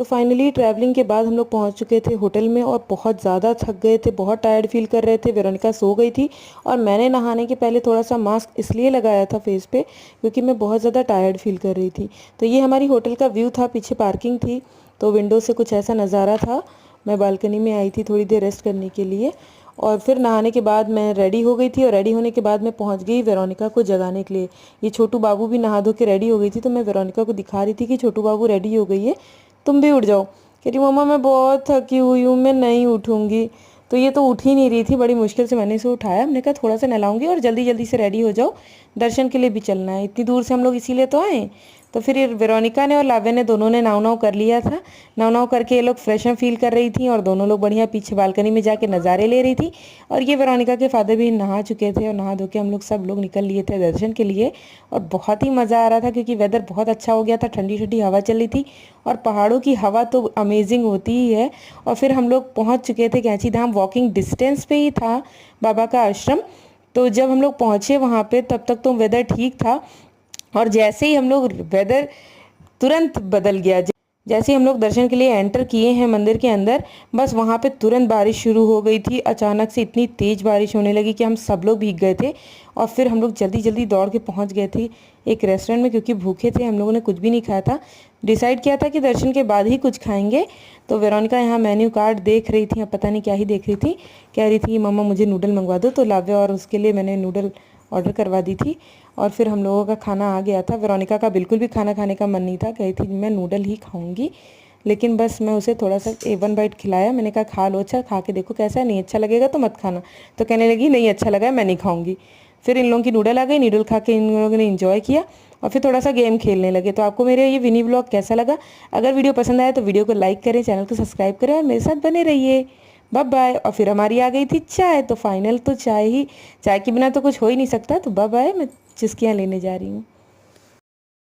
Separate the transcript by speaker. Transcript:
Speaker 1: तो finally travelling के बाद हम लोग पहुंच चुके थे होटल में और बहुत ज़्यादा थक गए थे, बहुत टायर्ड फील कर रहे थे। वेरोनिका सो गई थी और मैंने नहाने के पहले थोड़ा सा मास्क इसलिए लगाया था फेस पे क्योंकि मैं बहुत ज़्यादा टायर्ड फील कर रही थी। तो ये हमारी होटल का व्यू था, पीछे पार्किंग थी तो विंडो से कुछ ऐसा नज़ारा था। मैं बालकनी में आई थी थोड़ी देर रेस्ट करने के लिए और फिर नहाने के बाद मैं रेडी हो गई थी और रेडी होने के बाद मैं पहुंच गई वेरोनिका को जगाने के लिए। ये छोटू बाबू भी नहा धो के रेडी हो गई थी तो मैं वेरोनिका को दिखा रही थी कि छोटू बाबू रेडी हो गई है, तुम भी उठ जाओ। कह रही मम्मा मैं बहुत थकी हुई हूँ, मैं नहीं उठूँगी। तो ये तो उठ ही नहीं रही थी, बड़ी मुश्किल से मैंने इसे उठाया। हमने कहा थोड़ा सा नहलाऊंगी और जल्दी जल्दी से रेडी हो जाओ, दर्शन के लिए भी चलना है, इतनी दूर से हम लोग इसीलिए तो आए। तो फिर वेरोनिका ने और लाव्या ने दोनों ने नाव नाव कर लिया था। नाव नाव करके ये लोग फ्रेशन फील कर रही थी और दोनों लोग बढ़िया पीछे बालकनी में जाके नज़ारे ले रही थी। और ये वेरोनिका के फादर भी नहा चुके थे और नहा धो के हम लोग सब लोग निकल लिए थे दर्शन के लिए। और बहुत ही मज़ा आ रहा था क्योंकि वेदर बहुत अच्छा हो गया था, ठंडी ठंडी हवा चल रही थी और पहाड़ों की हवा तो अमेजिंग होती ही है। और फिर हम लोग पहुँच चुके थे कैंची धाम, वॉकिंग डिस्टेंस पे ही था बाबा का आश्रम। तो जब हम लोग पहुँचे वहाँ पे तब तक तो वेदर ठीक था और जैसे ही हम लोग वेदर तुरंत बदल गया। जैसे ही हम लोग दर्शन के लिए एंटर किए हैं मंदिर के अंदर, बस वहाँ पे तुरंत बारिश शुरू हो गई थी। अचानक से इतनी तेज़ बारिश होने लगी कि हम सब लोग भीग गए थे और फिर हम लोग जल्दी जल्दी दौड़ के पहुँच गए थे एक रेस्टोरेंट में क्योंकि भूखे थे, हम लोगों ने कुछ भी नहीं खाया था। डिसाइड किया था कि दर्शन के बाद ही कुछ खाएंगे। तो वेरोनिका यहाँ मेन्यू कार्ड देख रही थी, अब पता नहीं क्या ही देख रही थी, कह रही थी मम्मा मुझे नूडल मंगवा दो। तो लाव्या और उसके लिए मैंने नूडल ऑर्डर करवा दी थी और फिर हम लोगों का खाना आ गया था। वेरोनिका का बिल्कुल भी खाना खाने का मन नहीं था, कही थी मैं नूडल ही खाऊंगी। लेकिन बस मैं उसे थोड़ा सा वन बाइट खिलाया, मैंने कहा खा लो, अच्छा खा के देखो कैसा है, नहीं अच्छा लगेगा तो मत खाना। तो कहने लगी नहीं अच्छा लगा है मैं नहीं खाऊंगी। फिर इन लोगों की नूडल आ गई, नूडल खा के इन लोगों ने इन्जॉय किया और फिर थोड़ा सा गेम खेलने लगे। तो आपको मेरे ये विनी ब्लॉग कैसा लगा? अगर वीडियो पसंद आया तो वीडियो को लाइक करें, चैनल को सब्सक्राइब करें और मेरे साथ बने रहिए। Bye bye. और फिर हमारी आ गई थी चाय, तो फाइनल तो चाय ही, चाय के बिना तो कुछ हो ही नहीं सकता। तो बाय बाय, मैं चिस्कियाँ लेने जा रही हूँ।